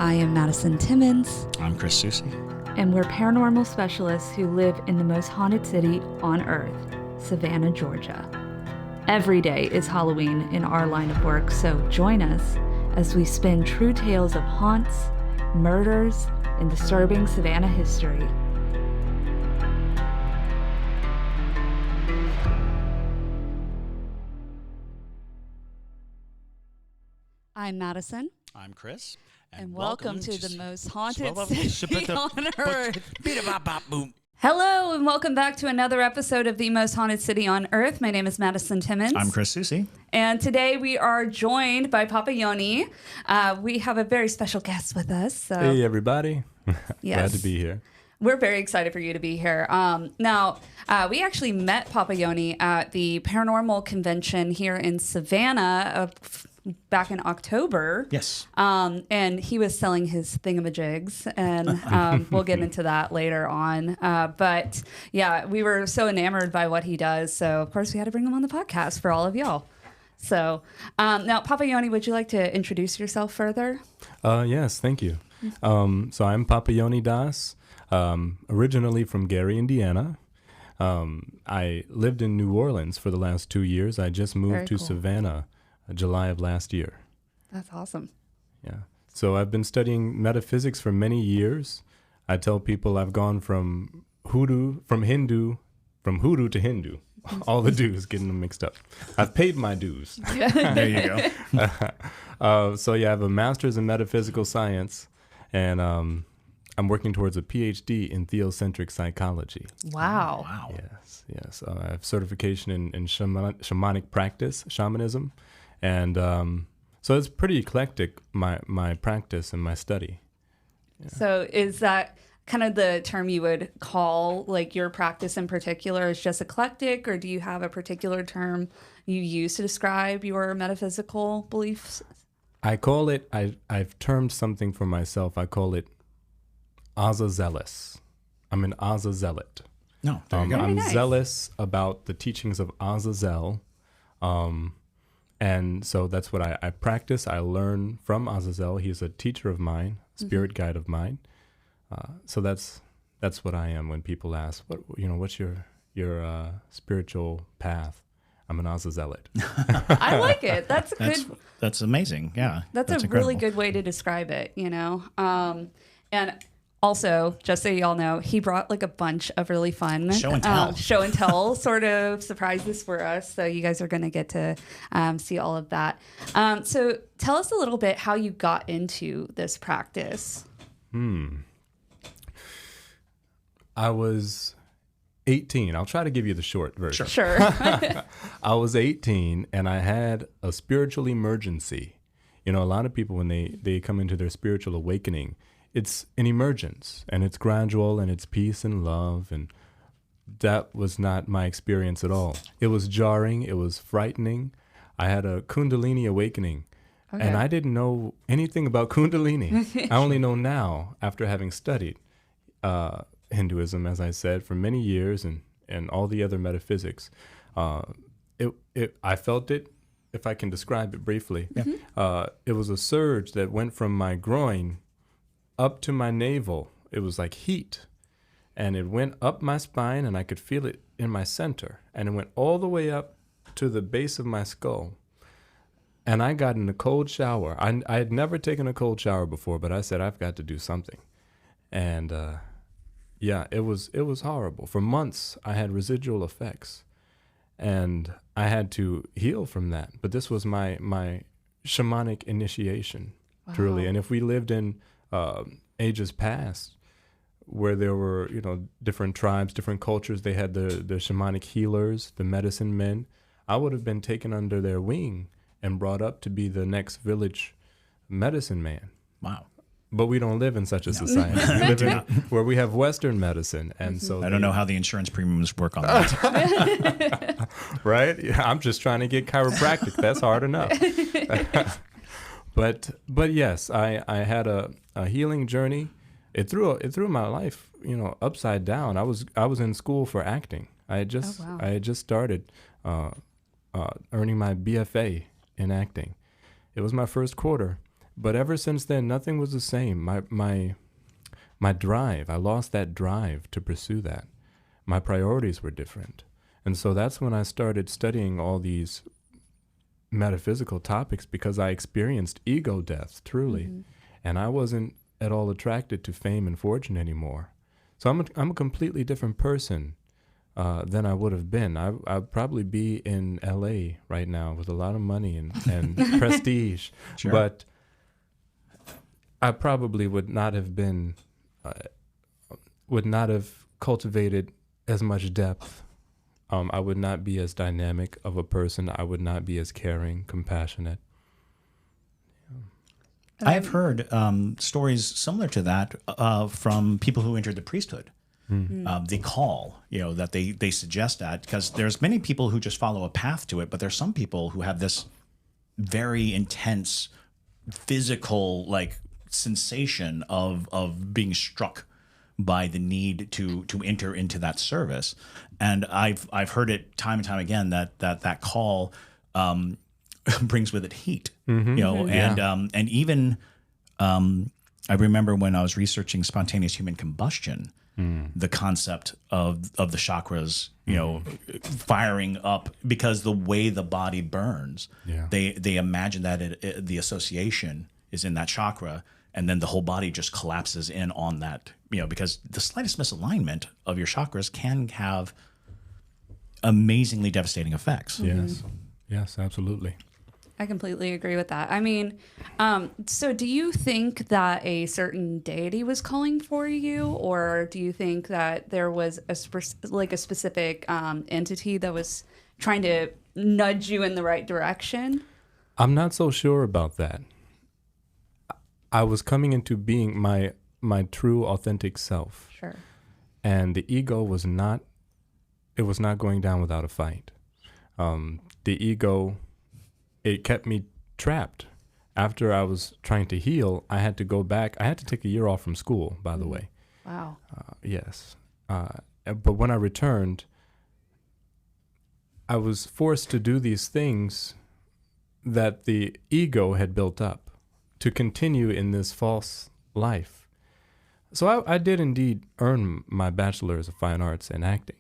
I am Madison Timmons. I'm Chris Susie. And we're paranormal specialists who live in the most haunted city on earth, Savannah, Georgia. Every day is Halloween in our line of work, so join us as we spin true tales of haunts, murders, and disturbing Savannah history. I'm Madison. I'm Chris. And welcome to the most haunted city on earth. Hello, and welcome back to another episode of the most haunted city on earth. My name is Madison Timmons. I'm Chris Susie. And today we are joined by Papayoni. We have a very special guest with us. So. Hey, everybody. Yes. Glad to be here. We're very excited for you to be here. Now, we actually met Papayoni at the paranormal convention here in Savannah back in October. Yes. And he was selling his thingamajigs, and we'll get into that later on. But yeah, we were so enamored by what he does. So, of course, we had to bring him on the podcast for all of y'all. So now, Papayoni, would you like to introduce yourself further? Yes, thank you. So I'm Papayoni Das, originally from Gary, Indiana. I lived in New Orleans for the last 2 years. I just moved to Savannah July of last year. That's awesome. Yeah. So I've been studying metaphysics for many years. I tell people I've gone from Hindu to Hindu. All the dues, getting them mixed up. I've paid my dues. There you go. So yeah, I have a master's in metaphysical science, and I'm working towards a PhD in theocentric psychology. Wow. Yes. I have certification in shamanic practice, shamanism. And so it's pretty eclectic, my practice and my study. Yeah. So is that kind of the term you would call like your practice in particular is just eclectic, or do you have a particular term you use to describe your metaphysical beliefs? I call it, I've termed something for myself. I call it Azazealous. I'm an Azazealot. No, there you go. I'm nice. Zealous about the teachings of Azazel. And so that's what I practice. I learn from Azazel. He's a teacher of mine, spirit guide of mine. So that's what I am when people ask, what's your spiritual path? I'm an Azazelot. I like it. That's amazing. Yeah. That's a incredible. really good way to describe it, And also, just so y'all know, he brought like a bunch of really fun show and tell sort of surprises for us. So you guys are going to get to see all of that. So tell us a little bit how you got into this practice. I was 18. I'll try to give you the short version. Sure. I was 18 and I had a spiritual emergency. A lot of people, when they come into their spiritual awakening, it's an emergence, and it's gradual, and it's peace and love, and that was not my experience at all. It was jarring. It was frightening. I had a Kundalini awakening, and I didn't know anything about Kundalini. I only know now, after having studied Hinduism, as I said, for many years, and all the other metaphysics. I felt it, if I can describe it briefly. Yeah. It was a surge that went from my groin up to my navel. It was like heat, and it went up my spine, and I could feel it in my center, and it went all the way up to the base of my skull. And I got in a cold shower. I had never taken a cold shower before, but I said, I've got to do something. And it was horrible. For months I had residual effects, and I had to heal from that. But this was my shamanic initiation. Wow. Truly. And if we lived in ages past, where there were, different tribes, different cultures, they had the shamanic healers, the medicine men, I would have been taken under their wing and brought up to be the next village medicine man. Wow. But we don't live in such a society. We live in where we have Western medicine, and so I don't know how the insurance premiums work on that. Right? Yeah, I'm just trying to get chiropractic. That's hard enough. But yes, I had a healing journey. It threw my life, upside down. I was in school for acting. I had just started earning my BFA in acting. It was my first quarter, But ever since then, nothing was the same. My drive, I lost that drive to pursue that. My priorities were different. And so that's when I started studying all these metaphysical topics, because I experienced ego death, truly. Mm-hmm. And I wasn't at all attracted to fame and fortune anymore. So I'm a completely different person than I would have been. I'd probably be in LA right now with a lot of money and prestige. Sure. But I probably would not have cultivated as much depth. I would not be as dynamic of a person. I would not be as caring, compassionate. I've heard stories similar to that from people who entered the priesthood. The call, that they suggest that, because there's many people who just follow a path to it, but there's some people who have this very intense physical sensation of being struck by the need to enter into that service. And I've heard it time and time again that call brings with it heat, and even I remember when I was researching spontaneous human combustion, the concept of the chakras, firing up, because the way the body burns, they imagine that the association is in that chakra, and then the whole body just collapses in on that, because the slightest misalignment of your chakras can have amazingly devastating effects. Yes, absolutely. I completely agree with that. I mean, so do you think that a certain deity was calling for you, or do you think that there was a specific entity that was trying to nudge you in the right direction? I'm not so sure about that. I was coming into being my true, authentic self. Sure. And the ego was not going down without a fight. The ego, it kept me trapped. After I was trying to heal, I had to go back. I had to take a year off from school, by the way. Wow. Yes. But when I returned, I was forced to do these things that the ego had built up to continue in this false life. So I did indeed earn my bachelor's of fine arts in acting,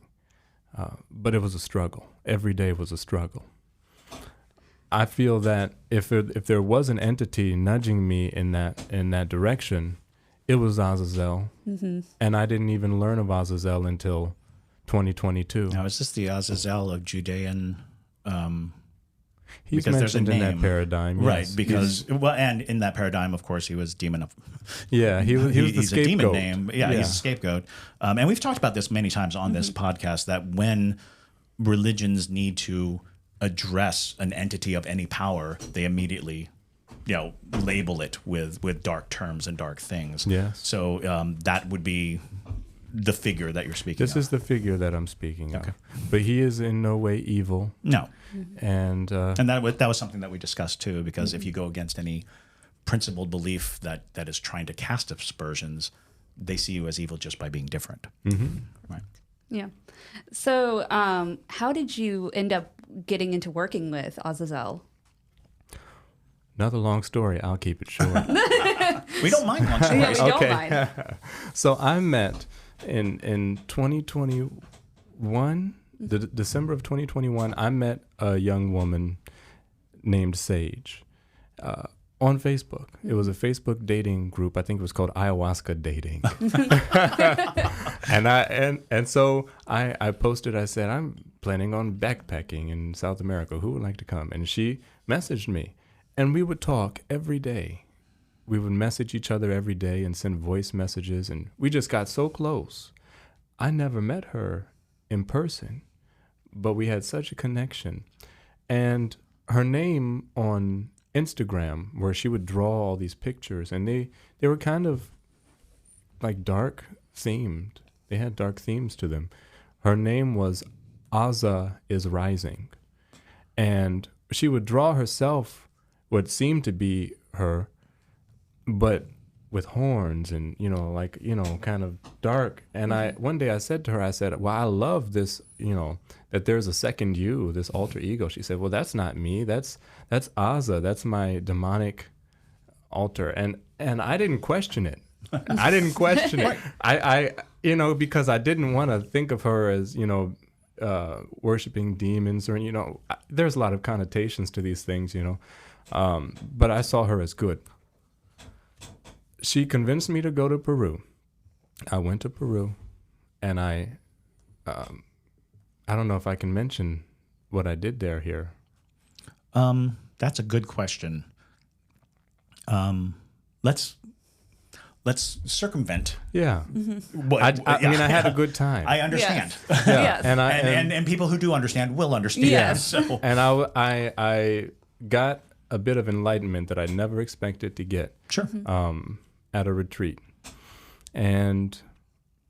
but it was a struggle. Every day was a struggle. I feel that if there was an entity nudging me in that direction, it was Azazel, and I didn't even learn of Azazel until 2022. Now, is this the Azazel of Judean? He's because there's a mentioned in name. that paradigm, Right? yes. Because and in that paradigm, of course, he was demon. Yeah, he was the he's scapegoat. a demon name. Yeah, he's a scapegoat. And we've talked about this many times on this podcast, that when religions need to address an entity of any power, they immediately, label it with dark terms and dark things. Yes. So that would be the figure that you're speaking of. This is the figure that I'm speaking Okay. of. But he is in no way evil. No. And that was something that we discussed too, because if you go against any principled belief that is trying to cast aspersions, they see you as evil just by being different. Right. Yeah. So how did you end up getting into working with Azazel? another long story. I'll keep it short. We don't mind long stories. Yeah, we don't mind. So I met in 2021, the December of 2021, I met a young woman named Sage on Facebook. It was a Facebook dating group. I think it was called Ayahuasca Dating. and so I posted, I said, I'm planning on backpacking in South America. Who would like to come? And she messaged me, and we would talk every day. We would message each other every day and send voice messages, and we just got so close. I never met her in person, but we had such a connection. And her name on Instagram, where she would draw all these pictures, and they were kind of like dark themed. They had dark themes to them. Her name was Aza is Rising. And she would draw herself, what seemed to be her, but with horns and, kind of dark. And one day I said to her, I said, well, I love this, that there's a second you, this alter ego. She said, well, that's not me. That's Aza. That's my demonic altar, and I didn't question it. I didn't question it. I because I didn't want to think of her as worshiping demons, or there's a lot of connotations to these things, but I saw her as good. She convinced me to go to Peru. I went to Peru, and I don't know if I can mention what I did there here. That's a good question. Let's circumvent. Yeah. What, I mean, I had a good time. I understand. Yes. Yeah. Yes. And people who do understand will understand. Yes. So. And I got a bit of enlightenment that I never expected to get. Sure. At a retreat. And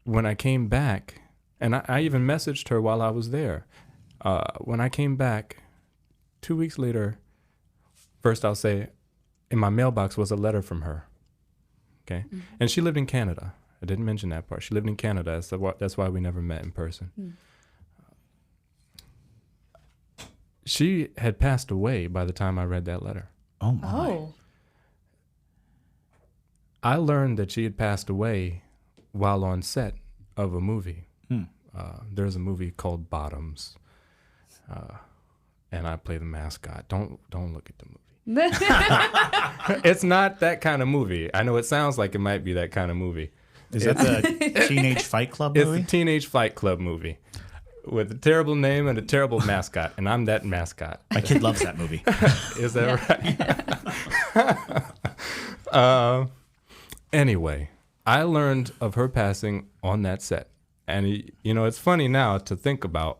when I came back, and I even messaged her while I was there. When I came back 2 weeks later, first I'll say, in my mailbox was a letter from her. Okay. Mm-hmm. And she lived in Canada. I didn't mention that part. She lived in Canada. That's why we never met in person. Mm. She had passed away by the time I read that letter. Oh, my. Oh. I learned that she had passed away while on set of a movie. There's a movie called Bottoms, and I play the mascot. Don't look at the movie. It's not that kind of movie. I know it sounds like it might be that kind of movie. Is that the Teenage Fight Club movie? It's the Teenage Fight Club movie with a terrible name and a terrible mascot, and I'm that mascot. My kid loves that movie. Is that right? Anyway, I learned of her passing on that set. And, it's funny now to think about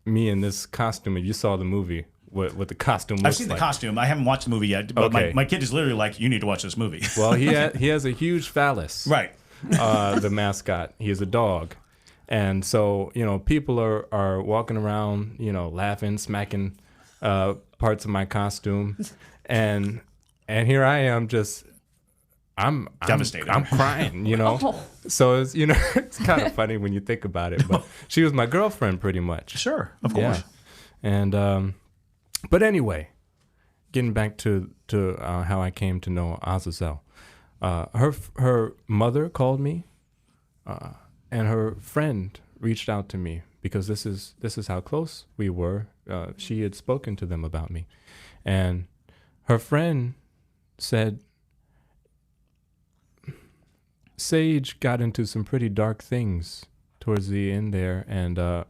me in this costume. If you saw the movie, what the costume looks like. I've seen the costume. I haven't watched the movie yet, but Okay. my kid is literally like, you need to watch this movie. Well, he has a huge phallus. Right. The mascot. He is a dog. And so, people are walking around, laughing, smacking parts of my costume. And here I am just... I'm devastated. I'm crying, Oh. So it's it's kind of funny when you think about it. But she was my girlfriend, pretty much. Sure, of course. Yeah. And but anyway, getting back to how I came to know Azazel. Her mother called me, and her friend reached out to me because this is how close we were. She had spoken to them about me, and her friend said, Sage got into some pretty dark things towards the end there, and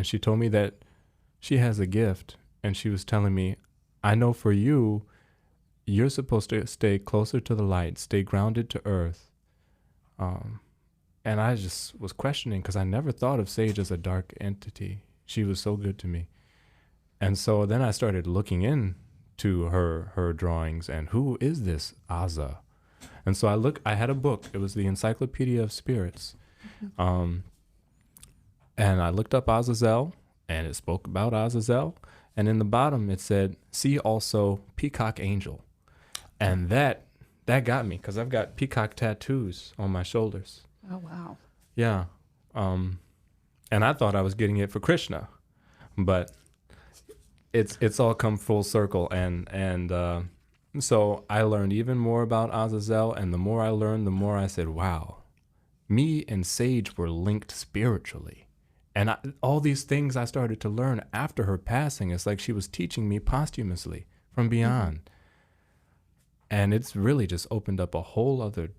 she told me that she has a gift, and she was telling me, I know for you, you're supposed to stay closer to the light, stay grounded to earth. And I just was questioning because I never thought of Sage as a dark entity. She was so good to me. And so then I started looking into her drawings and who is this Aza? And so I had a book. It was the Encyclopedia of Spirits. And I looked up Azazel, and it spoke about Azazel. And in the bottom, it said, see also Peacock Angel. And that got me, because I've got peacock tattoos on my shoulders. Oh, wow. Yeah. And I thought I was getting it for Krishna. But it's all come full circle. And so I learned even more about Azazel, and the more I learned, the more I said, wow, me and Sage were linked spiritually. And all these things I started to learn after her passing, it's like she was teaching me posthumously from beyond. Mm-hmm. And it's really just opened up a whole other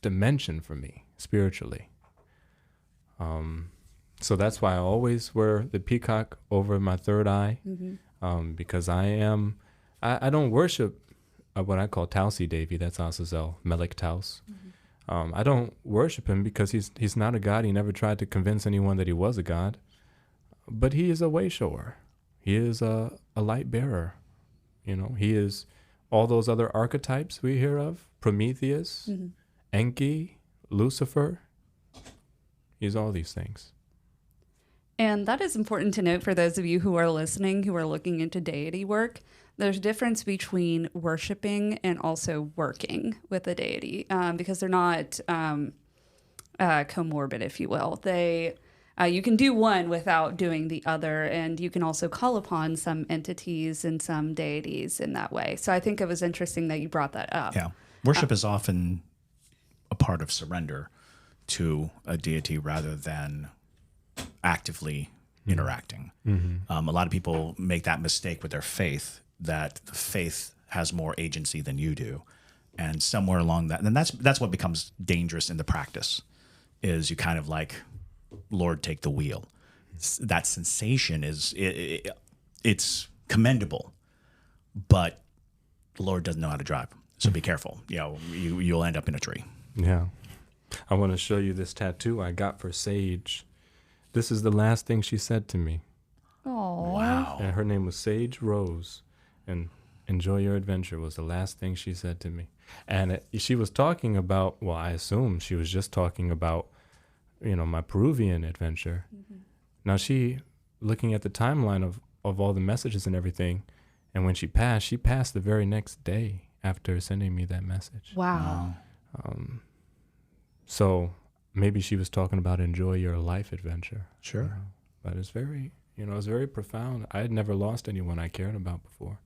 dimension for me spiritually. So that's why I always wear the peacock over my third eye, because I don't worship what I call Tausi Devi. That's Azazel, Melek Taus. I don't worship him because he's not a god. He never tried to convince anyone that he was a god. But he is a way shower. He is a light bearer. He is all those other archetypes we hear of. Prometheus, Enki, Lucifer. He's all these things. And that is important to note for those of you who are listening, who are looking into deity work. There's a difference between worshiping and also working with a deity, because they're not comorbid, if you will. They you can do one without doing the other, and you can also call upon some entities and some deities in that way. So I think it was interesting that you brought that up. Yeah. Worship is often a part of surrender to a deity rather than actively interacting. A lot of people make that mistake with their faith, that the faith has more agency than you do. And somewhere along that, and that's what becomes dangerous in the practice, is you kind of like, Lord, take the wheel. That sensation it's commendable, but the Lord doesn't know how to drive. So be careful. You'll end up in a tree. Yeah. I want to show you this tattoo I got for Sage. This is the last thing she said to me. Oh, Wow. And her name was Sage Rose. And enjoy your adventure was the last thing she said to me. And she was talking about, well, I assume she was just talking about, my Peruvian adventure. Now looking at the timeline of all the messages and everything, and when she passed the very next day after sending me that message. wow. So maybe she was talking about enjoy your life adventure. Sure. But it's very, it's very profound. I had never lost anyone I cared about before.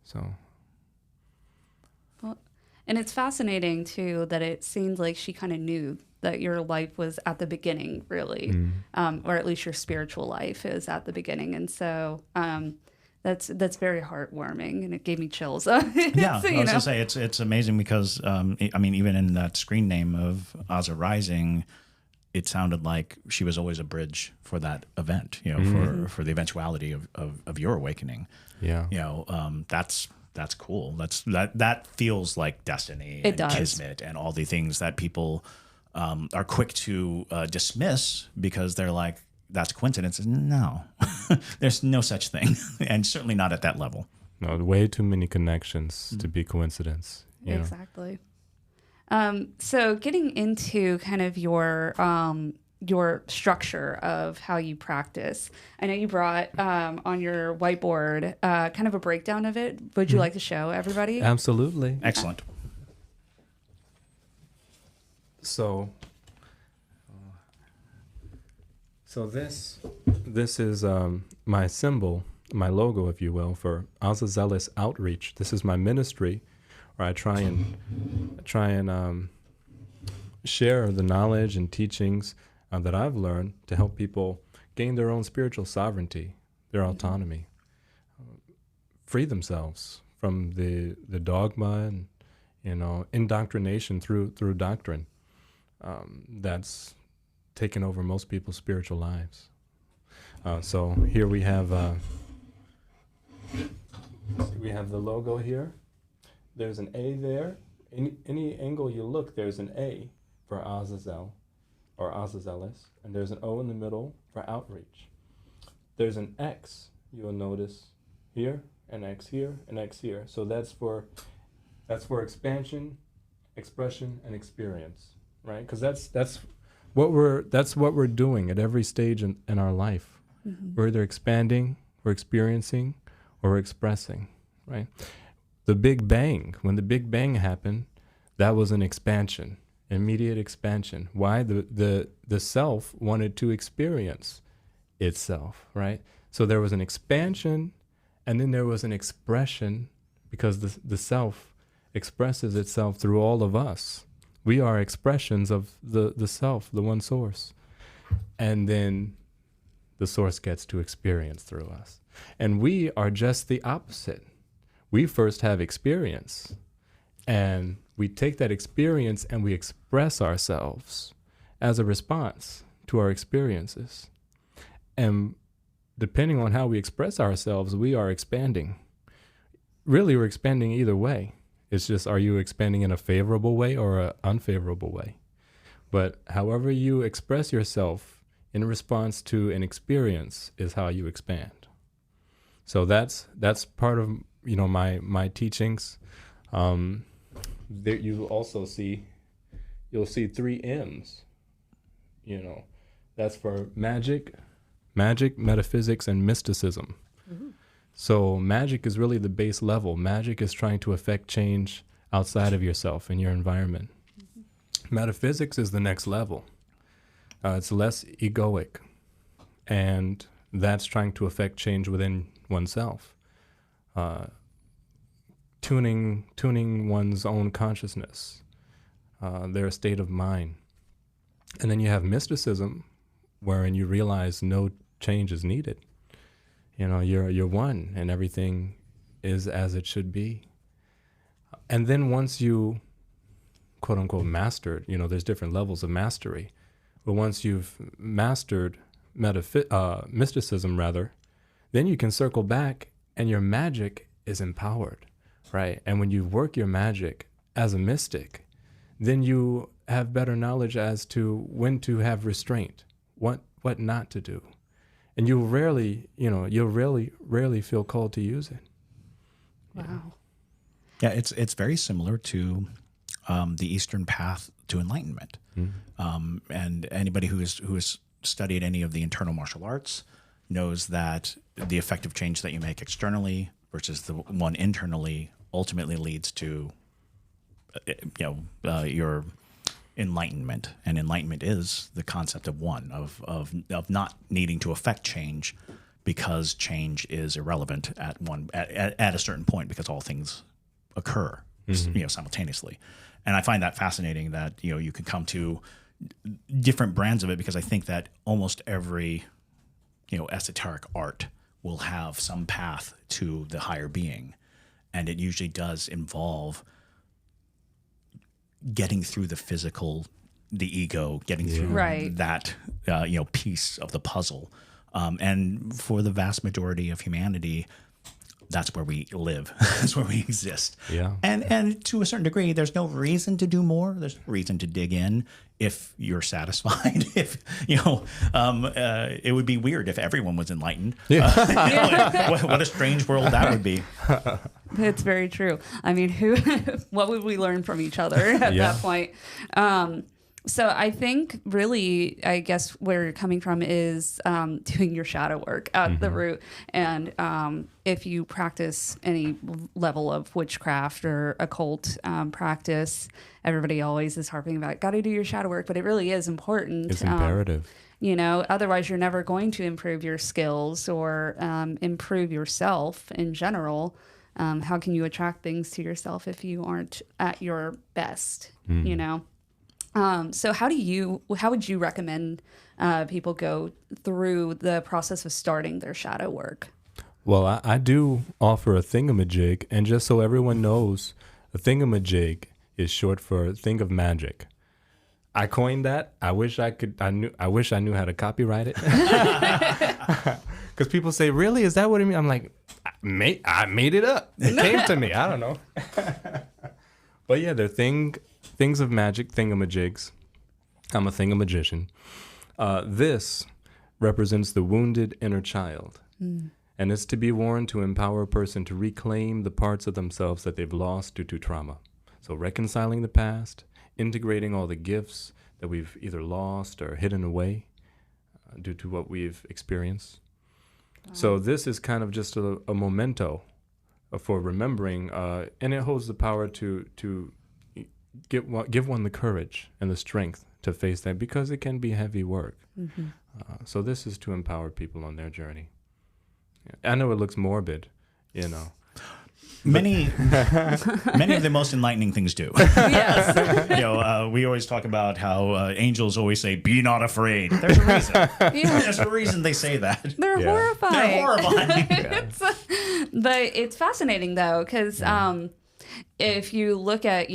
So. Well, and it's fascinating too that it seemed like she kind of knew that your life was at the beginning, really, or at least your spiritual life is at the beginning, and so that's very heartwarming, and it gave me chills. Yeah, So, I was gonna say it's amazing because even in that screen name of Aza Rising, it sounded like she was always a bridge for that event, for the eventuality of your awakening. Yeah. That's cool. That feels like destiny and kismet and all the things that people are quick to dismiss because they're like, that's coincidence. No, there's no such thing, and certainly not at that level. No, way too many connections to be coincidence. Exactly. So getting into kind of your structure of how you practice, I know you brought on your whiteboard kind of a breakdown of it. Would you like to show everybody? Absolutely. Excellent. So this is my symbol, my logo, if you will, for Azazelis Outreach. This is my ministry, where I try and share the knowledge and teachings that I've learned to help people gain their own spiritual sovereignty, their autonomy, free themselves from the dogma and indoctrination through doctrine that's taken over most people's spiritual lives. So here we have the logo here. There's an A there. Any angle you look, there's an A for Azazel or Azazelis, and there's an O in the middle for outreach. There's an X, you'll notice here, an X here, an X here. So that's for expansion, expression, and experience, right? Because that's what we're doing at every stage in our life. We're either expanding, we're experiencing, or we're expressing, right? The Big Bang, when the Big Bang happened, that was an expansion, immediate expansion. Why? The self wanted to experience itself, right? So there was an expansion, and then there was an expression, because the self expresses itself through all of us. We are expressions of the self, the one source. And then the source gets to experience through us. And we are just the opposite. We first have experience, and we take that experience and we express ourselves as a response to our experiences. And depending on how we express ourselves, we are expanding. Really, we're expanding either way. It's just, are you expanding in a favorable way or an unfavorable way? But however you express yourself in response to an experience is how you expand. So that's part of my teachings. There you'll see 3 M's. That's for magic, metaphysics, and mysticism. Mm-hmm. So magic is really the base level. Magic is trying to affect change outside of yourself and your environment. Mm-hmm. Metaphysics is the next level. It's less egoic. and that's trying to affect change within oneself. Tuning one's own consciousness, their state of mind. And then you have mysticism, wherein you realize no change is needed. You know, you're one, and everything is as it should be. And then once you, quote unquote, mastered, you know, there's different levels of mastery. But once you've mastered mysticism, rather, then you can circle back, and your magic is empowered, right? And when you work your magic as a mystic, then you have better knowledge as to when to have restraint, what not to do. And you'll rarely feel called to use it. Wow. Yeah, it's very similar to the Eastern path to enlightenment. And anybody who has studied any of the internal martial arts knows that the effective change that you make externally versus the one internally ultimately leads to your enlightenment. And enlightenment is the concept of one, of not needing to affect change because change is irrelevant at a certain point, because all things occur simultaneously. And I find that fascinating that you can come to different brands of it, because I think that almost every esoteric art will have some path to the higher being, and it usually does involve getting through the physical, the ego, getting through that piece of the puzzle. And for the vast majority of humanity, that's where we live. That's where we exist. Yeah. And to a certain degree, there's no reason to do more. There's no reason to dig in if you're satisfied. If it would be weird if everyone was enlightened. Yeah. What a strange world that would be. It's very true. I mean, what would we learn from each other at that point? So I think really, I guess where you're coming from is doing your shadow work at the root. And if you practice any level of witchcraft or occult practice, everybody always is harping about, got to do your shadow work, but it really is important. It's imperative. Otherwise you're never going to improve your skills or improve yourself in general. How can you attract things to yourself if you aren't at your best, So how would you recommend people go through the process of starting their shadow work? Well, I do offer a thingamajig, and just so everyone knows, a thingamajig is short for thing of magic. I coined that. I wish I knew how to copyright it. Because people say, really? Is that what it means? I'm like, I made it up. It came to me. I don't know. But yeah, they're things of magic, thingamajigs. I'm a thingamagician. This represents the wounded inner child. And it's to be worn to empower a person to reclaim the parts of themselves that they've lost due to trauma. So reconciling the past, integrating all the gifts that we've either lost or hidden away due to what we've experienced. Wow. So this is kind of just a memento for remembering, and it holds the power to give one the courage and the strength to face that, because it can be heavy work. So this is to empower people on their journey. I know it looks morbid, Many of the most enlightening things do. Yes. We always talk about how angels always say, "Be not afraid." There's a reason. There's a reason they say that. They're horrifying. They're horrifying. But it's fascinating though, because if you look at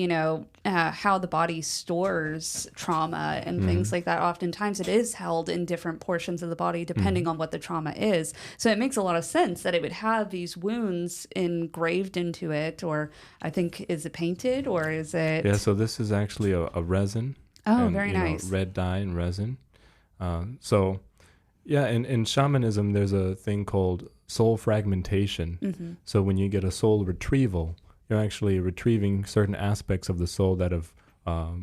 how the body stores trauma and things like that, oftentimes it is held in different portions of the body depending on what the trauma is. So it makes a lot of sense that it would have these wounds engraved into it, or I think, is it painted or is it? Yeah, so this is actually a resin. Oh, very nice. Red dye and resin. In shamanism, there's a thing called soul fragmentation. So when you get a soul retrieval, you're actually retrieving certain aspects of the soul that have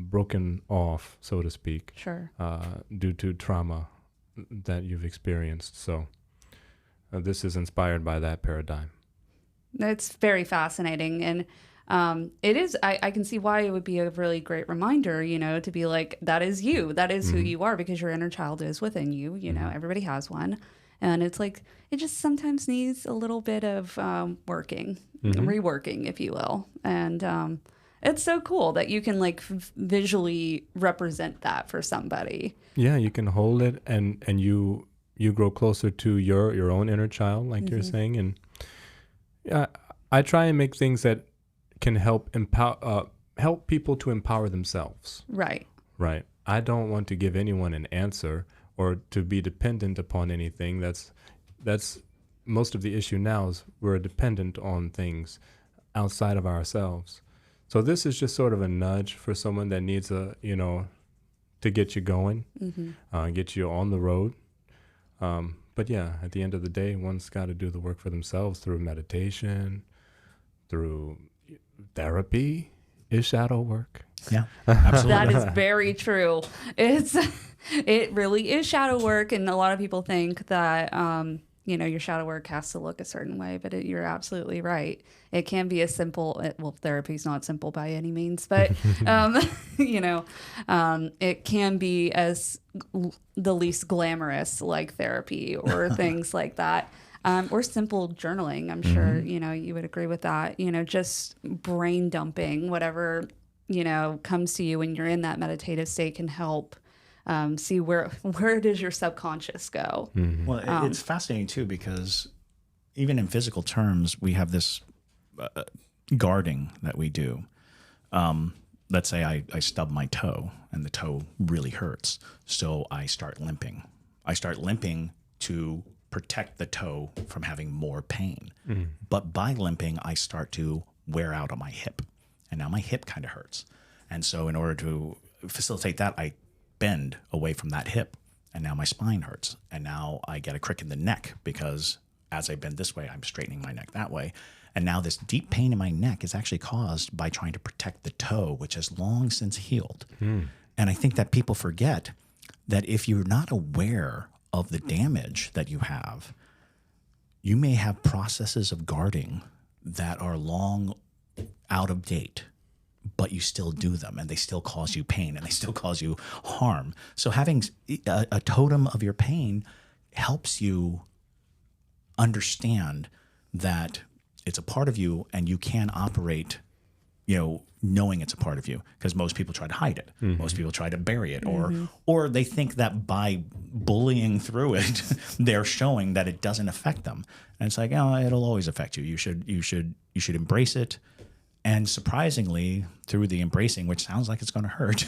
broken off, so to speak, due to trauma that you've experienced. So this is inspired by that paradigm. It's very fascinating. And it is, I can see why it would be a really great reminder, to be like, that is you, that is who you are, because your inner child is within you, everybody has one. And it's like, it just sometimes needs a little bit of reworking, if you will. And it's so cool that you can like visually represent that for somebody. Yeah, you can hold it, and you grow closer to your own inner child, like you're saying. And I try and make things that can help people to empower themselves. Right. Right. I don't want to give anyone an answer or to be dependent upon anything. That's most of the issue now, is we're dependent on things outside of ourselves. So this is just sort of a nudge for someone that needs to get you going, get you on the road. But yeah, at the end of the day, one's got to do the work for themselves through meditation, through therapy is shadow work. Yeah, absolutely. That is very true. It really is shadow work, and a lot of people think that your shadow work has to look a certain way, but you're absolutely right. It can be as simple. Therapy's not simple by any means, but it can be as the least glamorous, like therapy or things like that. Or simple journaling. I'm sure, you would agree with that. Just brain dumping, whatever, comes to you when you're in that meditative state can help see where does your subconscious go. Well, it's fascinating too, because even in physical terms, we have this guarding that we do. Let's say I stub my toe and the toe really hurts. So I start limping. To protect the toe from having more pain. But by limping, I start to wear out on my hip. And now my hip kind of hurts. And so in order to facilitate that, I bend away from that hip. And now my spine hurts. And now I get a crick in the neck, because as I bend this way, I'm straightening my neck that way. And now this deep pain in my neck is actually caused by trying to protect the toe, which has long since healed. And I think that people forget that if you're not aware of the damage that you have, you may have processes of guarding that are long out of date, but you still do them, and they still cause you pain, and they still cause you harm. So having a totem of your pain helps you understand that it's a part of you, and you can operate, knowing it's a part of you, because most people try to hide it. Most people try to bury it, or they think that by bullying through it, they're showing that it doesn't affect them. And it's like, it'll always affect you. You should embrace it. And surprisingly, through the embracing, which sounds like it's going to hurt,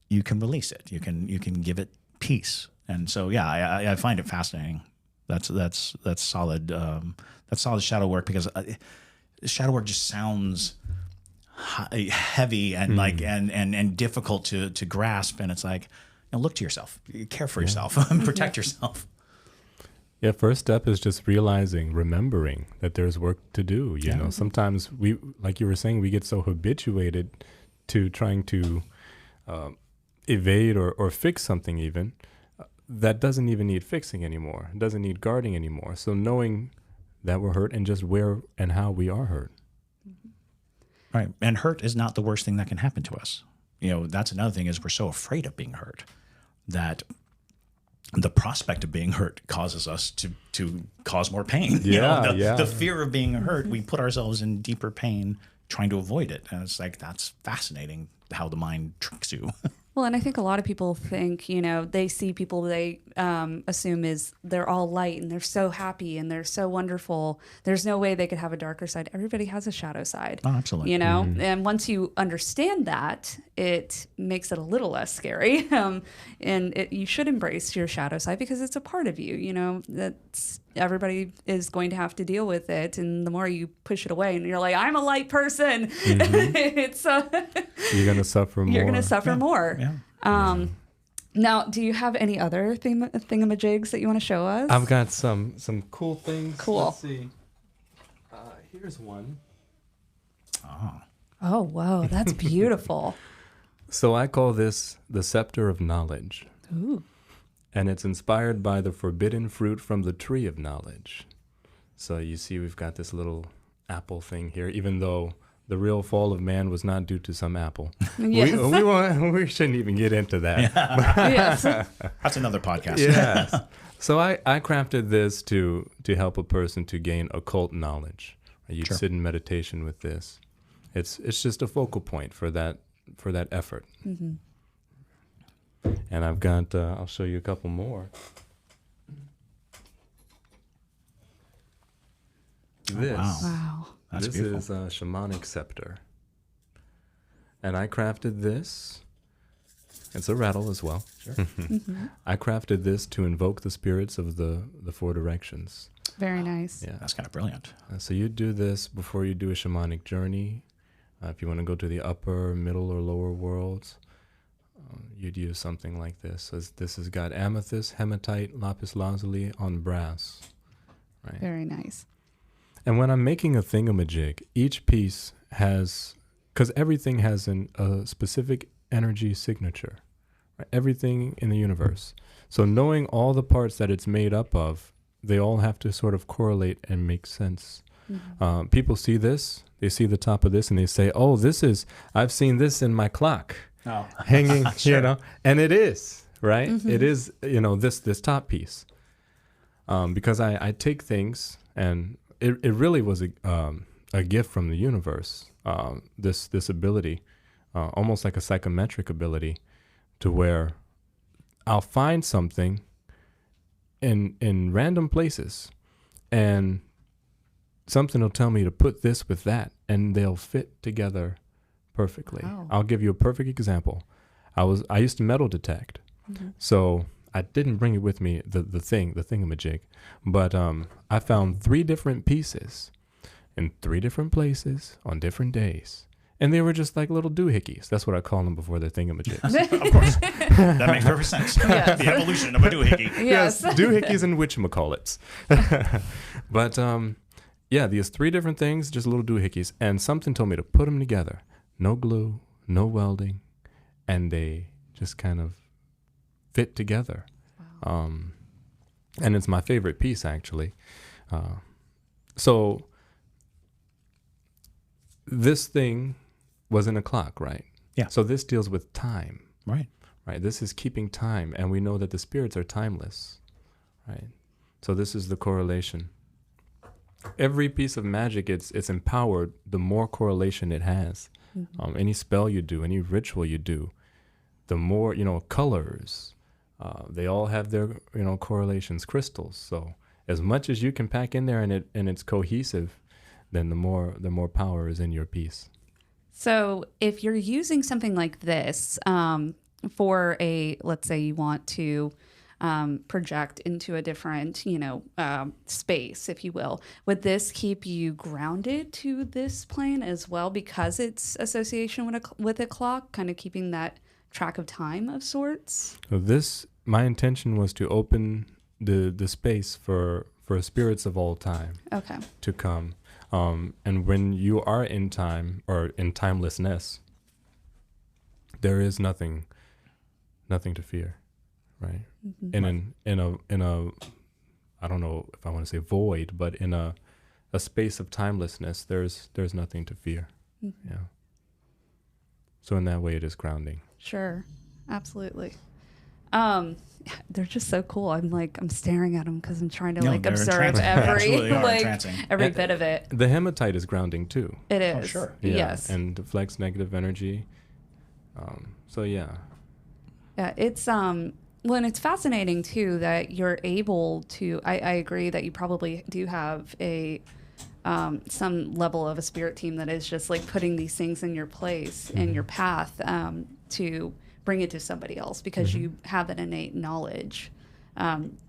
you can release it. You can give it peace. And so, yeah, I find it fascinating. That's solid. That's solid shadow work, because shadow work just sounds heavy and and difficult to grasp. And it's like, look to yourself, care for yourself, protect yourself. Yeah, first step is just remembering that there's work to do. You know, sometimes we, like you were saying, we get so habituated to trying to evade or fix something even that doesn't even need fixing anymore. It doesn't need guarding anymore. So knowing that we're hurt and just where and how we are hurt. Right. And hurt is not the worst thing that can happen to us. That's another thing, is we're so afraid of being hurt that the prospect of being hurt causes us to cause more pain. The fear of being hurt, we put ourselves in deeper pain trying to avoid it. And it's like, that's fascinating how the mind tricks you. Well, and I think a lot of people think, they see people they assume they're all light and they're so happy and they're so wonderful. There's no way they could have a darker side. Everybody has a shadow side. Oh, absolutely. And once you understand that, it makes it a little less scary. You should embrace your shadow side, because it's a part of you. Everybody is going to have to deal with it, and the more you push it away, and you're like, I'm a light person, it's you're gonna suffer more. You're gonna suffer more. Yeah. Now, do you have any other thingamajigs that you want to show us? I've got some cool things. Cool. Let's see. Here's one. Oh, whoa, that's beautiful. So I call this the scepter of knowledge. Ooh. And it's inspired by the forbidden fruit from the tree of knowledge. So you see we've got this little apple thing here, even though the real fall of man was not due to some apple. Yes. We shouldn't even get into that. Yes. That's another podcast. Yes. So I crafted this to help a person to gain occult knowledge. You'd Sure. sit in meditation with this. It's just a focal point for that effort. Mm-hmm. And I've got I'll show you a couple more. This. wow. Wow. That's this beautiful. is a shamanic scepter. And I crafted this. It's a rattle as well. Sure. Mm-hmm. I crafted this to invoke the spirits of the four directions. Very nice. Yeah. That's kind of brilliant. So you do this before you do a shamanic journey. If you want to go to the upper, middle, or lower worlds, you'd use something like this. So this has got amethyst, hematite, lapis lazuli on brass. Right. Very nice. And when I'm making a thingamajig, each piece has, because everything has a specific energy signature, right? Everything in the universe. So knowing all the parts that it's made up of, they all have to sort of correlate and make sense. Mm-hmm. People see this, they see the top of this, and they say, "Oh, I've seen this in my clock Oh. hanging," Sure. and it is, right? Mm-hmm. It is, this top piece. Because I take things, and it really was a gift from the universe, this ability, almost like a psychometric ability, to where I'll find something in random places, and something will tell me to put this with that, and they'll fit together perfectly. Wow. I'll give you a perfect example. I used to metal detect, Mm-hmm. so I didn't bring it with me, the thingamajig, but I found 3 different pieces in 3 different places on different days. And they were just like little doohickeys. That's what I call them before they're thingamajigs. Of course. That makes perfect sense. Yes. The evolution of a doohickey. Yes. Doohickeys and witchamacallits. But these 3 different things, just little doohickeys. And something told me to put them together. No glue, no welding. And they just kind of fit together. Wow. And it's my favorite piece, actually. So this thing was in a clock, right? Yeah. So this deals with time, Right. right? This is keeping time, and we know that the spirits are timeless, right? So this is the correlation. Every piece of magic, it's empowered the more correlation it has. Mm-hmm. Any spell you do, any ritual you do, the more, colors, they all have their, correlations, crystals. So as much as you can pack in there and it's cohesive, then the more power is in your piece. So if you're using something like this for let's say you want to project into a different, space, if you will, would this keep you grounded to this plane as well because it's association with a clock, kind of keeping that track of time of sorts? So my intention was to open the space for spirits of all time Okay. to come. And when you are in time or in timelessness, there is nothing to fear, right? Mm-hmm. And in a I don't know if I want to say void, but in a space of timelessness, there's nothing to fear. Mm-hmm. Yeah. So in that way, it is grounding. Sure. Absolutely. They're just so cool. I'm staring at them because I'm trying to No, like they're observe entrancing. Absolutely every are entrancing. every bit of it. The hematite is grounding too. It is. Oh, sure. Yeah, Yes. and deflects negative energy. So yeah. Yeah, it's well, and it's fascinating too that you're able to. I agree that you probably do have a some level of a spirit team that is just like putting these things in your place in your path to bring it to somebody else because you have an innate knowledge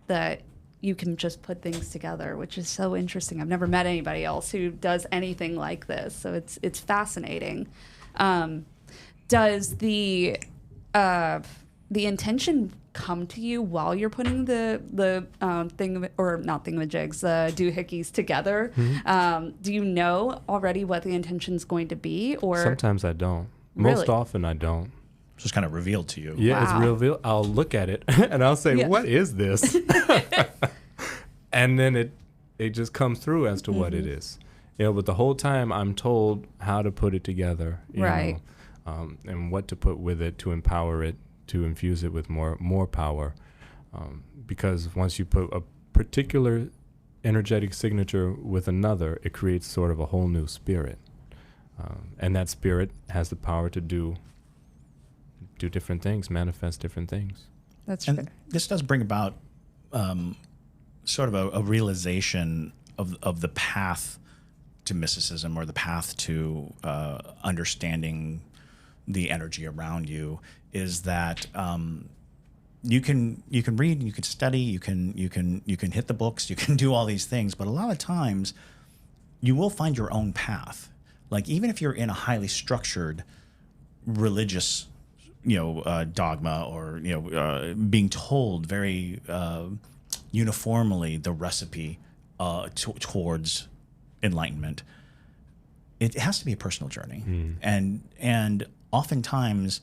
that you can just put things together, which is so interesting. I've never met anybody else who does anything like this, so it's fascinating. Does the intention come to you while you're putting the thing or not thingamajigs, the doohickeys together? Do you know already what the intention's going to be, or Sometimes I don't. Really? Most often I don't. It's just kind of revealed to you. Yeah, Wow. it's real. I'll look at it and I'll say, Yeah. "What is this?" And then it just comes through as to what it is. But the whole time I'm told how to put it together, Right. and what to put with it to empower it, to infuse it with more power. Because once you put a particular energetic signature with another, it creates sort of a whole new spirit. And that spirit has the power to do different things, manifest different things. That's And fair. this does bring about sort of a realization of the path to mysticism, or the path to understanding the energy around you, is that you can read, you can study, you can hit the books, you can do all these things, but a lot of times you will find your own path. Like, even if you're in a highly structured religious dogma, or being told very uniformly the recipe towards enlightenment, it has to be a personal journey. And oftentimes,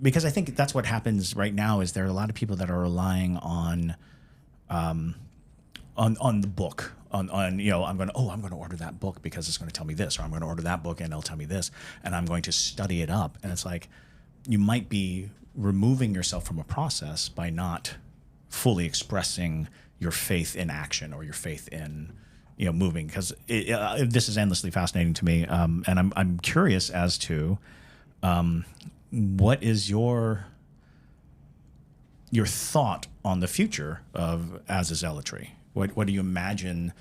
because I think that's what happens right now, is there are a lot of people that are relying on the book, I'm going to order that book because it's going to tell me this, or I'm going to order that book and it'll tell me this, and I'm going to study it up. And it's like, you might be removing yourself from a process by not fully expressing your faith in action, or your faith in moving, because this is endlessly fascinating to me, and I'm curious as to what is your thought on the future of Azazealotry? What do you imagine?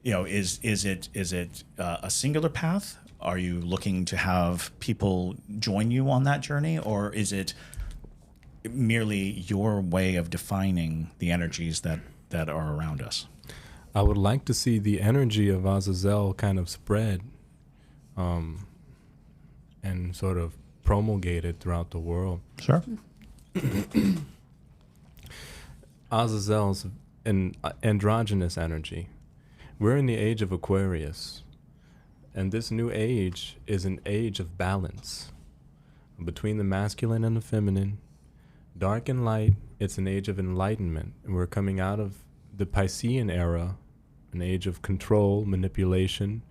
Is it a singular path? Are you looking to have people join you on that journey, or is it merely your way of defining the energies that are around us? I would like to see the energy of Azazel kind of spread, and sort of promulgated throughout the world. Sure. Azazel's an androgynous energy. We're in the age of Aquarius, and this new age is an age of balance between the masculine and the feminine, dark and light. It's an age of enlightenment, and we're coming out of the Piscean era, an age of control, manipulation,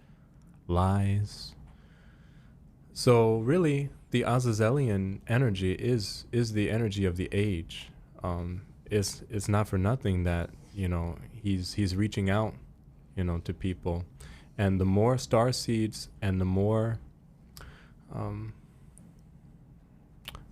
lies. So really, the Azazelian energy is the energy of the age. It's not for nothing that he's reaching out, to people, and the more star seeds and the more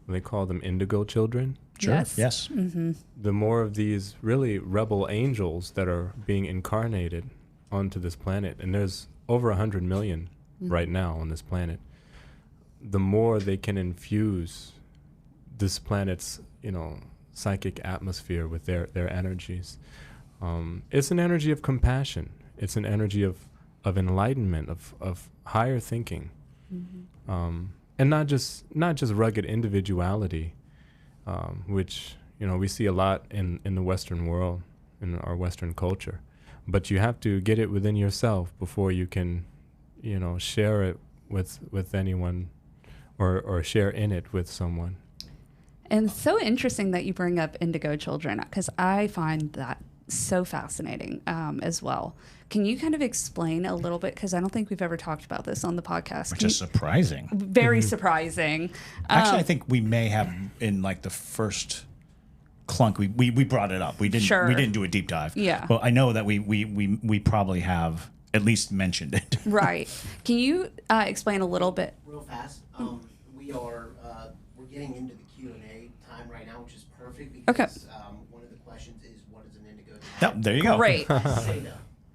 they call them indigo children. Sure. Yes. Yes. Mm-hmm. The more of these really rebel angels that are being incarnated onto this planet, and there's over 100 million right now on this planet, the more they can infuse this planet's, psychic atmosphere with their energies. It's an energy of compassion. It's an energy of enlightenment, of higher thinking, and not just rugged individuality, which we see a lot in the Western world, in our Western culture. But you have to get it within yourself before you can, share it with anyone, or share in it with someone. And it's so interesting that you bring up Indigo Children, because I find that so fascinating as well. Can you kind of explain a little bit, because I don't think we've ever talked about this on the podcast. Which is surprising. Very surprising. Actually, I think we may have, in like the first clunk, we brought it up. We didn't do a deep dive. Yeah. Well, I know that we probably have at least mentioned it. Right. Can you explain a little bit? Real fast. We're getting into the Q&A time right now, which is perfect because one of the questions is, what is an indigo child? Yep, there you go. Great. Seda.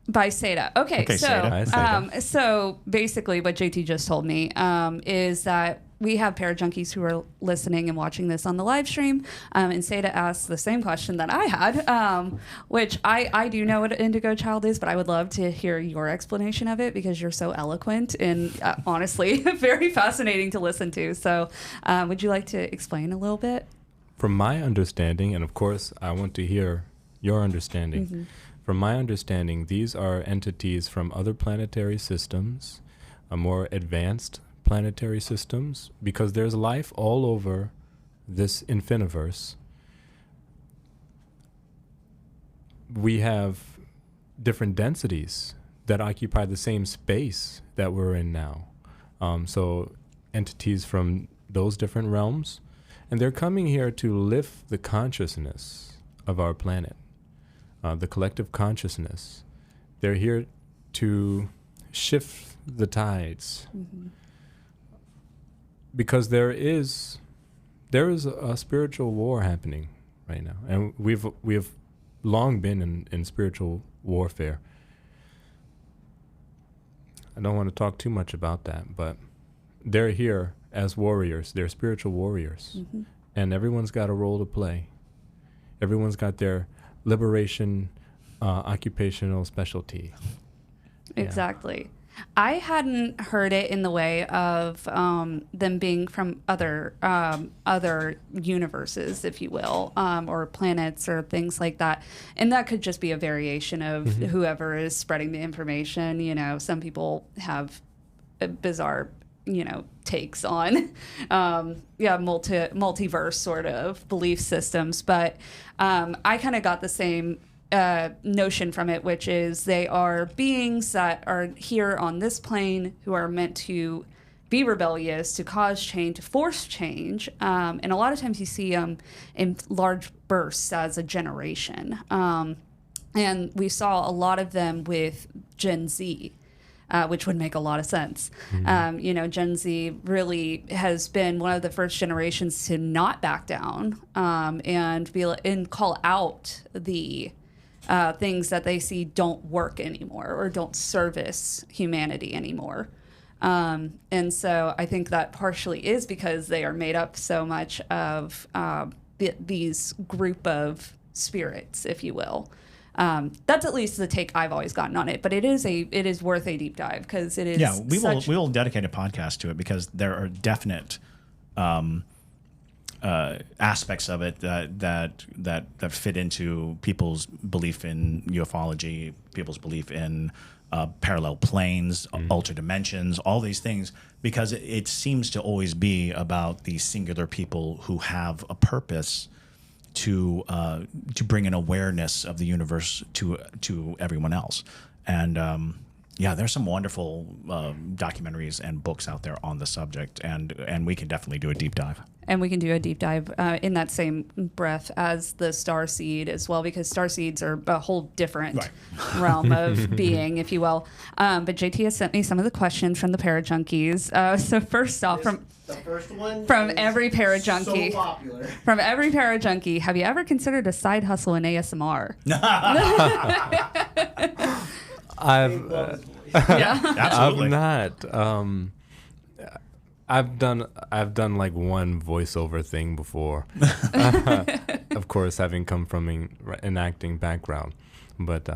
By Seda. Okay, so Seda. Hi, Seda. so basically what JT just told me is that we have parajunkies who are listening and watching this on the live stream, and Seda asked the same question that I had, which I do know what an indigo child is, but I would love to hear your explanation of it, because you're so eloquent and honestly very fascinating to listen to. So would you like to explain a little bit? From my understanding, and of course I want to hear your understanding, from my understanding, these are entities from other planetary systems, more advanced planetary systems, because there's life all over this infiniverse. We have different densities, that occupy the same space that we're in now. So entities from those different realms, and they're coming here to lift the consciousness of our planet, the collective consciousness. They're here to shift the tides, because there is a spiritual war happening right now, and we have long been in spiritual warfare. I don't want to talk too much about that, but they're here as warriors. They're spiritual warriors, and everyone's got a role to play. Everyone's got their liberation occupational specialty. Exactly. I hadn't heard it in the way of them being from other universes, if you will, or planets or things like that. And that could just be a variation of whoever is spreading the information. You know, some people have bizarre, takes on, multiverse sort of belief systems. But I kind of got the same notion from it, which is they are beings that are here on this plane who are meant to be rebellious, to cause change, to force change. And a lot of times you see them in large bursts as a generation. And we saw a lot of them with Gen Z, which would make a lot of sense. Gen Z really has been one of the first generations to not back down and call out the things that they see don't work anymore or don't service humanity anymore. And so I think that partially is because they are made up so much of these group of spirits, if you will. That's at least the take I've always gotten on it, but it is worth a deep dive because it is. Yeah, we will dedicate a podcast to it because there are definite aspects of it that fit into people's belief in ufology, people's belief in parallel planes, altered dimensions, all these things, because it seems to always be about these singular people who have a purpose to bring an awareness of the universe to everyone else. And there's some wonderful documentaries and books out there on the subject, and we can definitely do a deep dive. And we can do a deep dive in that same breath as the starseed as well, because starseeds are a whole different realm of being, if you will. But JT has sent me some of the questions from the Parajunkies. So first off, the first one from every Parajunkie, so popular. From every Parajunkie, have you ever considered a side hustle in ASMR? Absolutely. I've not. I've done like one voiceover thing before, of course, having come from an acting background, but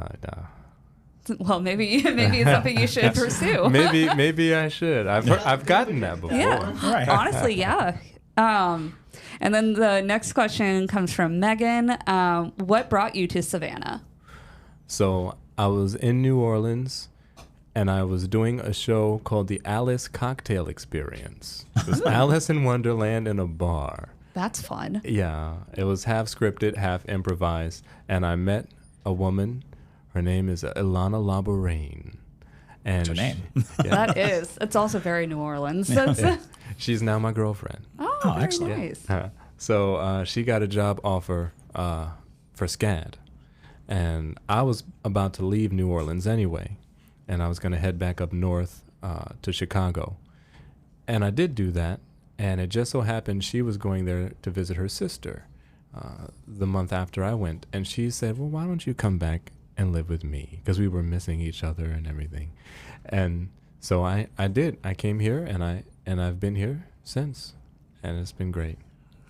well, maybe it's something you should pursue. maybe I should. I've gotten that before. Yeah, Right. honestly, yeah. And then the next question comes from Megan. What brought you to Savannah? So I was in New Orleans, and I was doing a show called the Alice Cocktail Experience. It was Alice in Wonderland in a bar. That's fun. Yeah, it was half scripted, half improvised, and I met a woman. Her name is Ilana Laboraine. And What's her name? That is. It's also very New Orleans. She's now my girlfriend. Oh, very excellent. nice. So she got a job offer for SCAD, and I was about to leave New Orleans anyway, and I was going to head back up north to Chicago. And I did do that, and it just so happened she was going there to visit her sister the month after I went, and she said, well, why don't you come back and live with me, because we were missing each other and everything. And so I did. I came here, and I've been here since, and it's been great.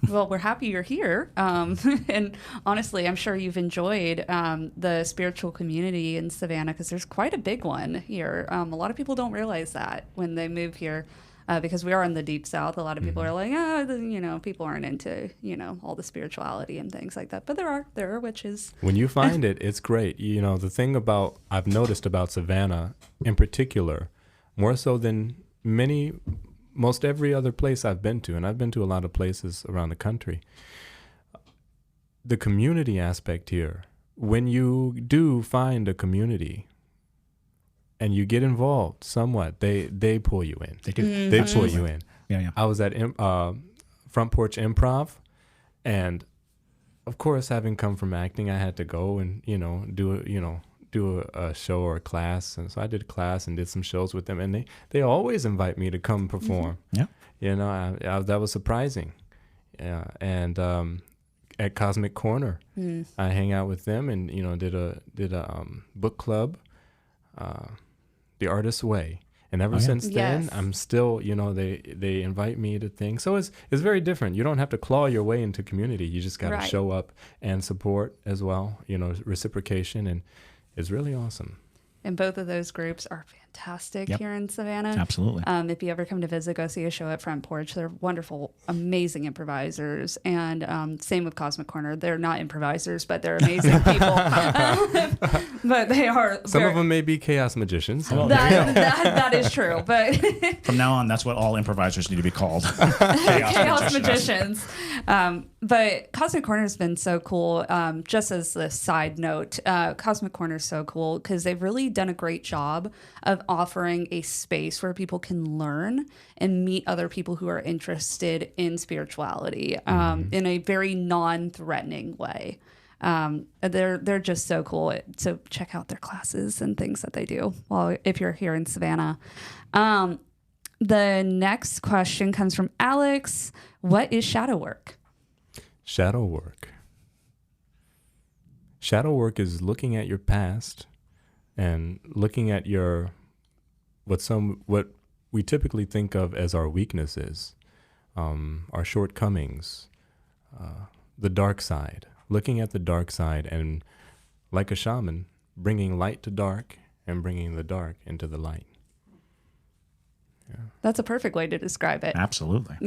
Well, we're happy you're here. And honestly, I'm sure you've enjoyed the spiritual community in Savannah, because there's quite a big one here. A lot of people don't realize that when they move here, because we are in the deep South. A lot of people are like, people aren't into, all the spirituality and things like that. But there are witches. When you find it, it's great. The thing I've noticed about Savannah in particular, more so than most every other place I've been to, and I've been to a lot of places around the country, the community aspect here, when you do find a community, and you get involved somewhat, they pull you in. They do. They pull you in. Yeah. I was at Front Porch Improv, and of course, having come from acting, I had to go and do a show or a class, and so I did a class and did some shows with them, and they always invite me to come perform. Yeah. That was surprising. Yeah, and at Cosmic Corner, I hang out with them, and did a book club, The Artist's Way. And ever since then, I'm still, they invite me to things. So it's very different. You don't have to claw your way into community. You just got to show up and support as well, reciprocation. And it's really awesome. And both of those groups are fantastic here in Savannah. Absolutely. If you ever come to visit, go see a show at Front Porch. They're wonderful, amazing improvisers. And same with Cosmic Corner. They're not improvisers, but they're amazing people. But they are. Some of them may be chaos magicians. Well, that is true. But from now on, that's what all improvisers need to be called. chaos magicians. But Cosmic Corner has been so cool. Just as a side note, Cosmic Corner is so cool because they've really done a great job of offering a space where people can learn and meet other people who are interested in spirituality in a very non-threatening way. They're just so cool. So check out their classes and things that they do if you're here in Savannah. The next question comes from Alex. What is shadow work? Shadow work. Shadow work is looking at your past and looking at what we typically think of as our weaknesses, our shortcomings, the dark side. Looking at the dark side and, like a shaman, bringing light to dark and bringing the dark into the light. Yeah. That's a perfect way to describe it. Absolutely.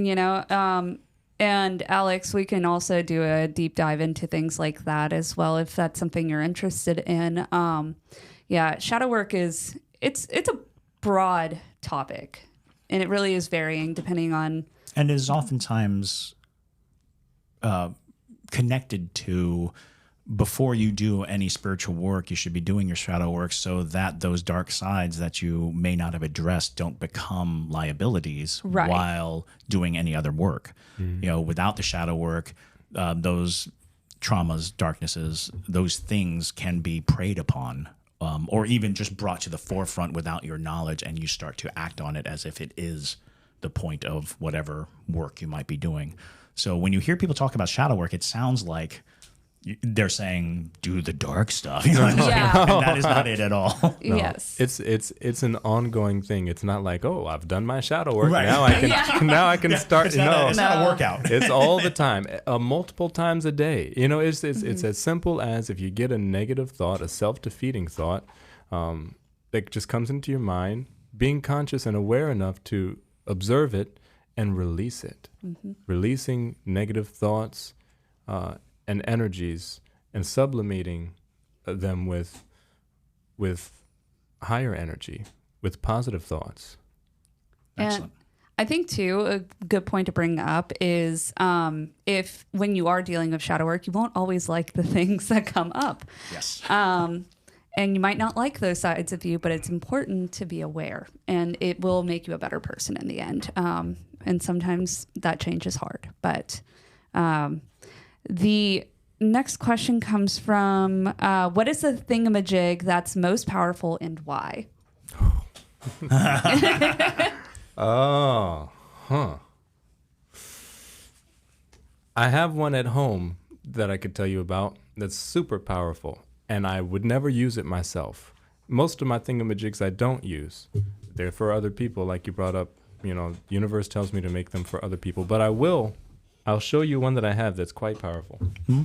And Alex, we can also do a deep dive into things like that as well, if that's something you're interested in. Shadow work it's a broad topic, and it really is varying depending on. And it is oftentimes connected to, before you do any spiritual work, you should be doing your shadow work so that those dark sides that you may not have addressed don't become liabilities while doing any other work. Without the shadow work, those traumas, darknesses, those things can be preyed upon, or even just brought to the forefront without your knowledge, and you start to act on it as if it is the point of whatever work you might be doing. So when you hear people talk about shadow work, it sounds like they're saying do the dark stuff. And that is not it at all. No. Yes, it's an ongoing thing. It's not like, oh, I've done my shadow work. Right. Now I can start. It's not a workout. It's all the time, multiple times a day. It's as simple as, if you get a negative thought, a self-defeating thought that just comes into your mind, being conscious and aware enough to observe it and release it. Releasing negative thoughts and energies and sublimating them with higher energy, with positive thoughts. Excellent. And I think too, a good point to bring up is if when you are dealing with shadow work, you won't always like the things that come up. Yes. And you might not like those sides of you, but it's important to be aware, and it will make you a better person in the end. And sometimes that change is hard, but the next question comes from, what is the thingamajig that's most powerful and why? I have one at home that I could tell you about that's super powerful, and I would never use it myself. Most of my thingamajigs I don't use. They're for other people, like you brought up. The universe tells me to make them for other people, but I'll show you one that I have that's quite powerful. Mm-hmm.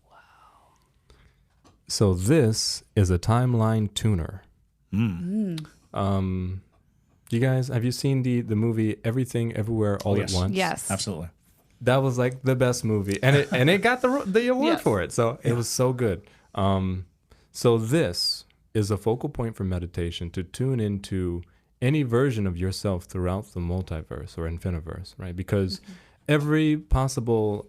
Wow. So this is a timeline tuner. You guys, have you seen the movie Everything Everywhere All at Once? Yes. Absolutely. That was like the best movie, and it got the award for it. So it was so good. So this is a focal point for meditation, to tune into any version of yourself throughout the multiverse or infiniverse, right? Because every possible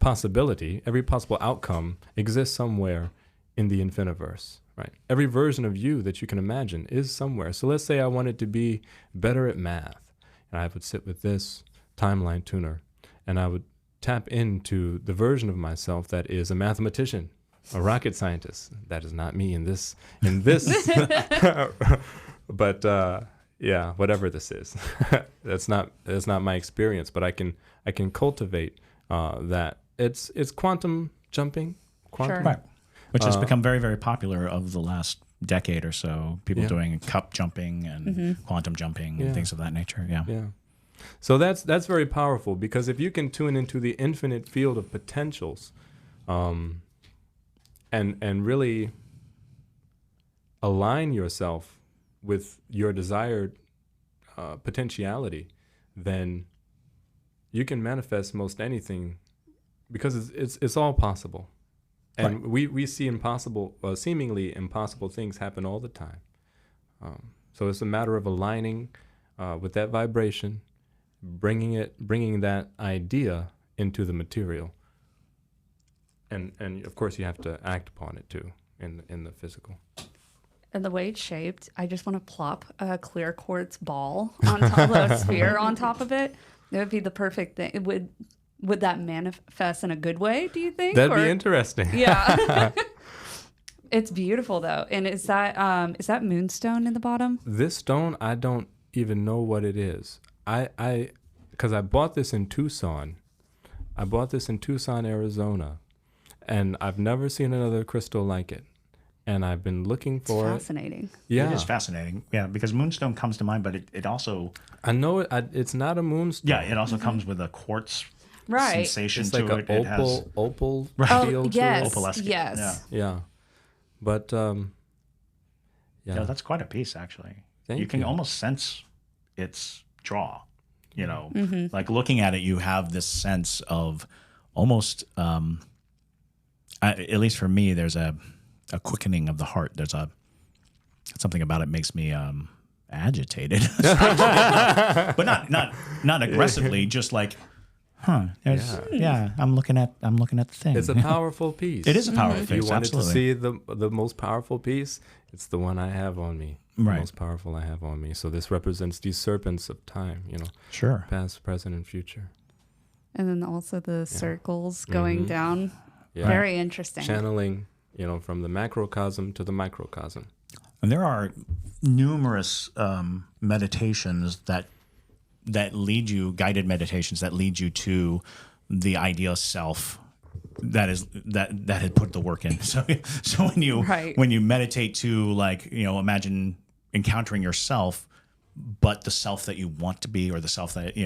possibility, every possible outcome exists somewhere in the infiniverse, right? Every version of you that you can imagine is somewhere. So let's say I wanted to be better at math, and I would sit with this timeline tuner, and I would tap into the version of myself that is a mathematician, a rocket scientist. That is not me in this, but yeah, whatever this is, that's not my experience. But I can cultivate that. It's quantum jumping, Sure. Right. Which has become very, very popular of the last decade or so. People doing cup jumping and quantum jumping and things of that nature. Yeah. Yeah. So that's very powerful, because if you can tune into the infinite field of potentials, and really align yourself with your desired potentiality, then you can manifest most anything, because it's all possible. And we see seemingly impossible things happen all the time. So it's a matter of aligning with that vibration, bringing that idea into the material, and of course you have to act upon it too in the physical. And the way it's shaped, I just want to plop a clear quartz ball on top of a sphere on top of it. That would be the perfect thing. Would that manifest in a good way, do you think? That'd be interesting. Yeah. It's beautiful though. And is that moonstone in the bottom? This stone, I don't even know what it is. Because I bought this in Tucson. Arizona, and I've never seen another crystal like it. And I've been looking for it. Fascinating. Yeah, It is fascinating. Yeah, because moonstone comes to mind, but it also... I know it. It's not a moonstone. Yeah, it also comes with a quartz sensation It's to like it. an It has opal Oh, feel to yes. it. opalesque. Yes. Yeah, but Yeah, that's quite a piece, actually. Thank You can you. almost sense its draw. You know, like looking at it, you have this sense of almost, at least for me, there's a quickening of the heart. There's something about it makes me agitated, but not aggressively. Just like, I'm looking at the thing. it's a powerful piece. It is a powerful If you piece. wanted Absolutely. to see the most powerful piece, it's the one I have on me. Right. The most powerful I have on me. So this represents these serpents of time. Sure. Past, present, and future. And then also the circles going down. Yeah. Very interesting. Channeling, from the macrocosm to the microcosm. And there are numerous meditations that lead you, guided meditations that lead you to the ideal self that had put the work in. So when you meditate to, like, imagine encountering yourself, but the self that you want to be, or the self that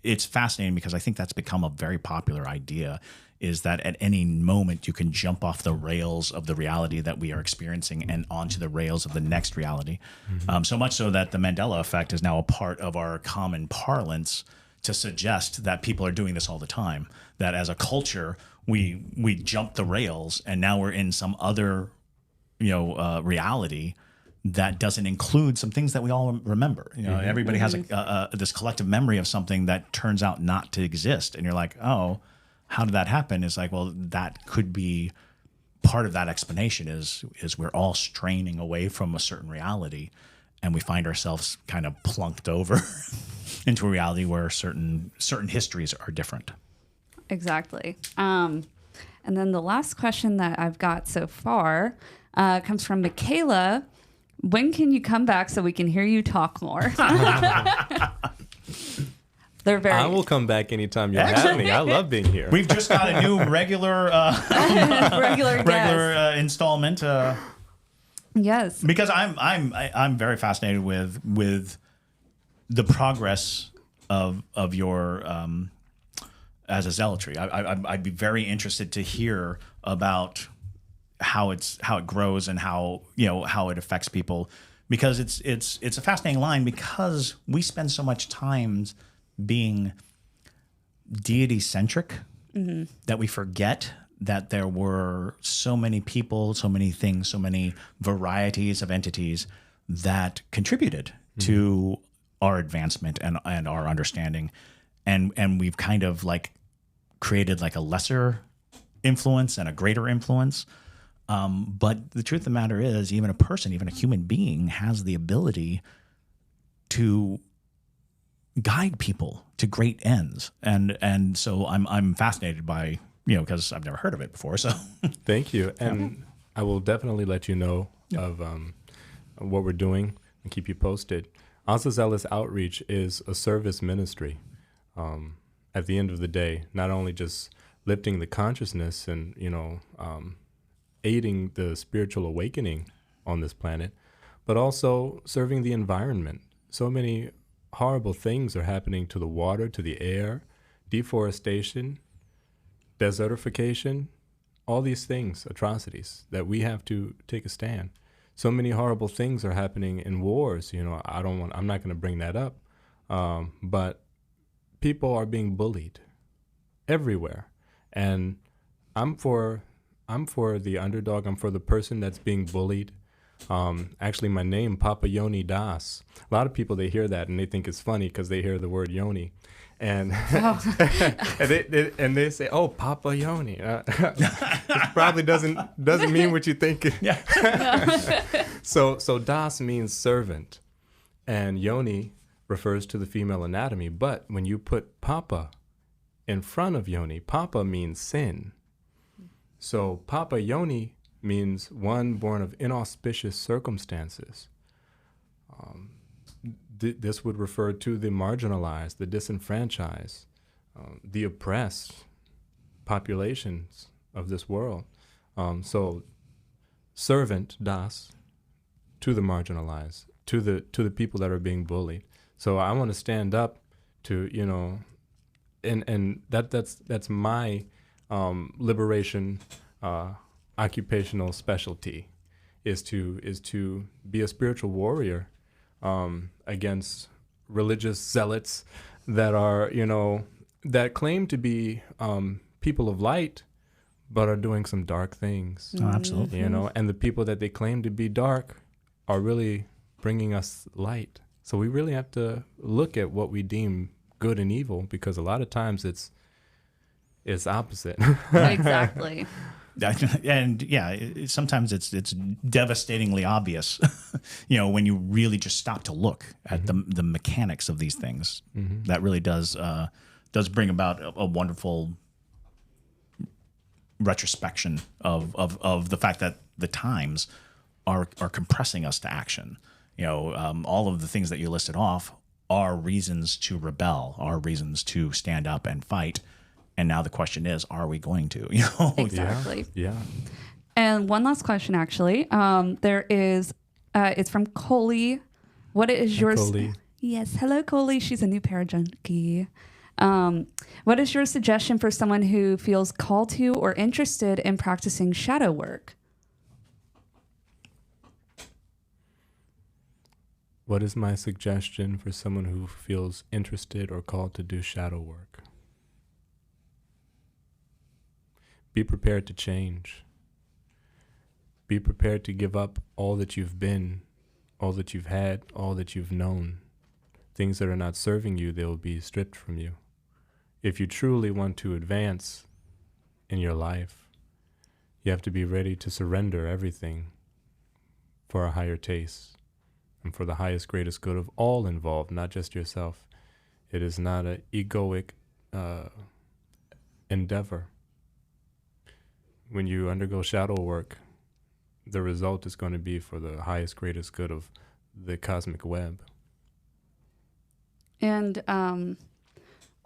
it's fascinating, because I think that's become a very popular idea, is that at any moment you can jump off the rails of the reality that we are experiencing and onto the rails of the next reality. So much so that the Mandela effect is now a part of our common parlance, to suggest that people are doing this all the time, that as a culture we jump the rails and now we're in some other reality that doesn't include some things that we all remember. Everybody has this collective memory of something that turns out not to exist, and you're like, oh, how did that happen? It's like, well, that could be part of that explanation is we're all straining away from a certain reality, and we find ourselves kind of plunked over into a reality where certain histories are different. Exactly. And then the last question that I've got so far comes from Michaela. When can you come back so we can hear you talk more? They're very. I will come back anytime you have me. I love being here. We've just got a new regular regular guest. installment. Yes. Because I'm very fascinated with the progress of your as a zealotry. I'd be very interested to hear about how it grows and how it affects people, because it's a fascinating line, because we spend so much time being deity centric that we forget that there were so many people, so many things, so many varieties of entities that contributed to our advancement and our understanding, and we've kind of like created like a lesser influence and a greater influence. But the truth of the matter is, even a person, even a human being, has the ability to guide people to great ends. And so I'm fascinated by, because I've never heard of it before. So thank you. And I will definitely let you know of what we're doing and keep you posted. Asa Zealous Outreach is a service ministry. At the end of the day, not only just lifting the consciousness and, aiding the spiritual awakening on this planet, but also serving the environment. So many horrible things are happening to the water, to the air, deforestation, desertification, all these things, atrocities that we have to take a stand. So many horrible things are happening in wars. I'm not going to bring that up. But people are being bullied everywhere. And I'm for the underdog. I'm for the person that's being bullied. Actually, my name, Papayoni Das. A lot of people, they hear that and they think it's funny because they hear the word yoni. And and they say, "Oh, Papayoni." It probably doesn't mean what you think. Yeah. So Das means servant, and yoni refers to the female anatomy. But when you put Papa in front of yoni, Papa means sin. So Papayoni means one born of inauspicious circumstances. This would refer to the marginalized, the disenfranchised, the oppressed populations of this world. So servant, Das, to the marginalized, to the people that are being bullied. So I want to stand up to, and that's my liberation occupational specialty, is to be a spiritual warrior against religious zealots that are, that claim to be people of light, but are doing some dark things. Oh, absolutely. And the people that they claim to be dark are really bringing us light. So we really have to look at what we deem good and evil, because a lot of times it's opposite. Exactly. And sometimes it's devastatingly obvious, when you really just stop to look at the mechanics of these things. Mm-hmm. That really does bring about a wonderful retrospection of the fact that the times are compressing us to action. All of the things that you listed off are reasons to rebel, are reasons to stand up and fight. And now the question is, are we going to? Exactly. Yeah. And one last question, actually. There is, it's from Coley. What is your... Coley. Yes. Hello, Coley. She's a new parajunkie. What is your suggestion for someone who feels called to or interested in practicing shadow work? What is my suggestion for someone who feels interested or called to do shadow work? Be prepared to change. Be prepared to give up all that you've been, all that you've had, all that you've known. Things that are not serving you, they will be stripped from you. If you truly want to advance in your life, you have to be ready to surrender everything for a higher taste and for the highest, greatest good of all involved, not just yourself. It is not an egoic endeavor. When you undergo shadow work, the result is going to be for the highest, greatest good of the cosmic web. And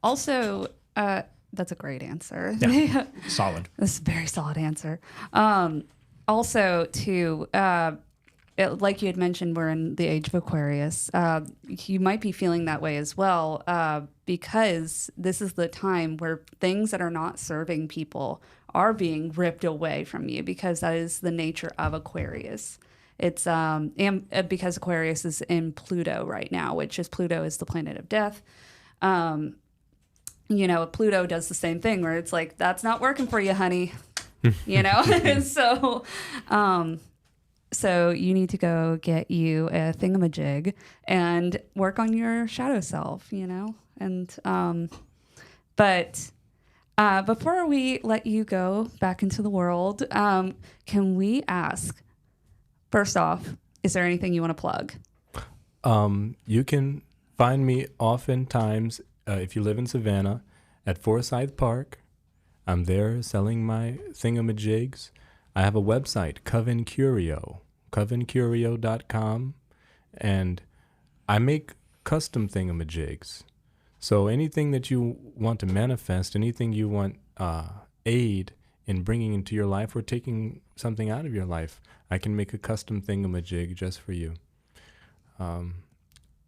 also, that's a great answer. Yeah, solid. That's a very solid answer. Also, too, like you had mentioned, we're in the age of Aquarius. You might be feeling that way as well, because this is the time where things that are not serving people are being ripped away from you, because that is the nature of Aquarius. It's because Aquarius is in Pluto right now, Pluto is the planet of death. Pluto does the same thing where it's like, that's not working for you, honey. So you need to go get you a thingamajig and work on your shadow self, and but Before we let you go back into the world, can we ask, first off, is there anything you want to plug? You can find me oftentimes, if you live in Savannah, at Forsyth Park. I'm there selling my thingamajigs. I have a website, covencurio.com, and I make custom thingamajigs. So anything that you want to manifest, anything you want aid in bringing into your life or taking something out of your life, I can make a custom thingamajig just for you.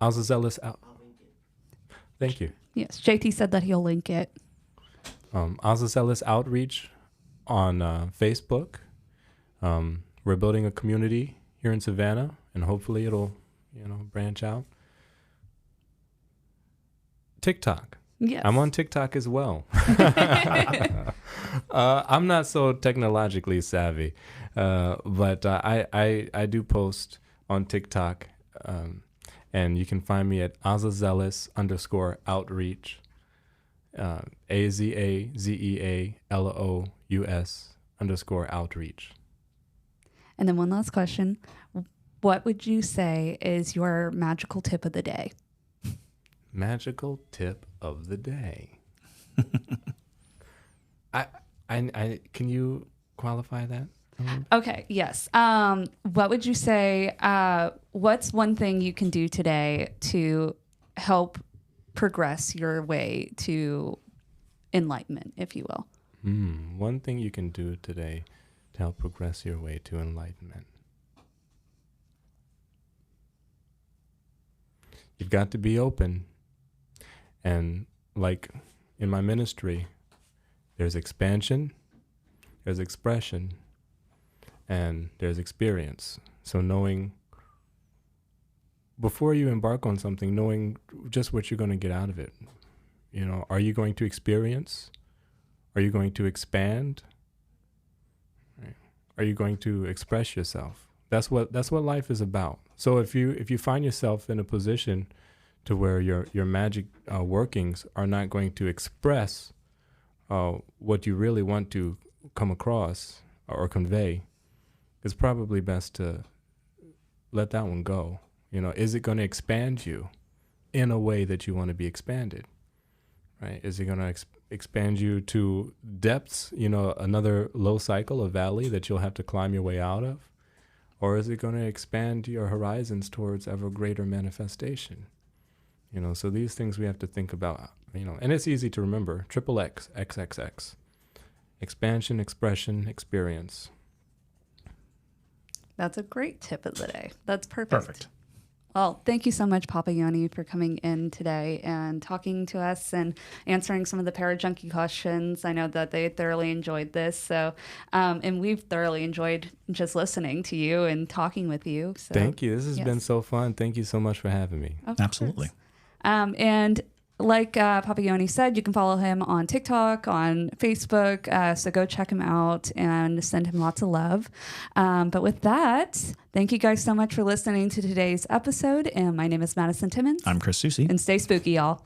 Azazelis out. Thank you. Yes, JT said that he'll link it. Azazelis Outreach on Facebook. We're building a community here in Savannah, and hopefully it'll, branch out. TikTok. Yes. I'm on TikTok as well. I'm not so technologically savvy, but I do post on TikTok, and you can find me at Azazelis_outreach, AZAZEALOUS_outreach. And then one last question. What would you say is your magical tip of the day? Magical tip of the day. I can you qualify that? Okay, yes. What would you say, what's one thing you can do today to help progress your way to enlightenment, if you will? One thing you can do today to help progress your way to enlightenment. You've got to be open. And like in my ministry, there's expansion, there's expression, and there's experience. So knowing, before you embark on something, knowing just what you're going to get out of it. Are you going to experience? Are you going to expand? Are you going to express yourself? That's what life is about. So if you find yourself in a position to where your magic workings are not going to express what you really want to come across or convey, it's probably best to let that one go. Is it going to expand you in a way that you want to be expanded? Right? Is it going to expand you to depths, another low cycle, a valley that you'll have to climb your way out of? Or is it going to expand your horizons towards ever greater manifestation? So these things we have to think about, and it's easy to remember. XXX, XXX. Expansion, expression, experience. That's a great tip of the day. That's perfect. Perfect. Well, thank you so much, Papayoni, for coming in today and talking to us and answering some of the Parajunkie questions. I know that they thoroughly enjoyed this. So, and we've thoroughly enjoyed just listening to you and talking with you. So, thank you. This has been so fun. Thank you so much for having me. Absolutely. And like Papayoni said, you can follow him on TikTok, on Facebook. So go check him out and send him lots of love. But with that, thank you guys so much for listening to today's episode. And my name is Madison Timmons. I'm Chris Susi. And stay spooky, y'all.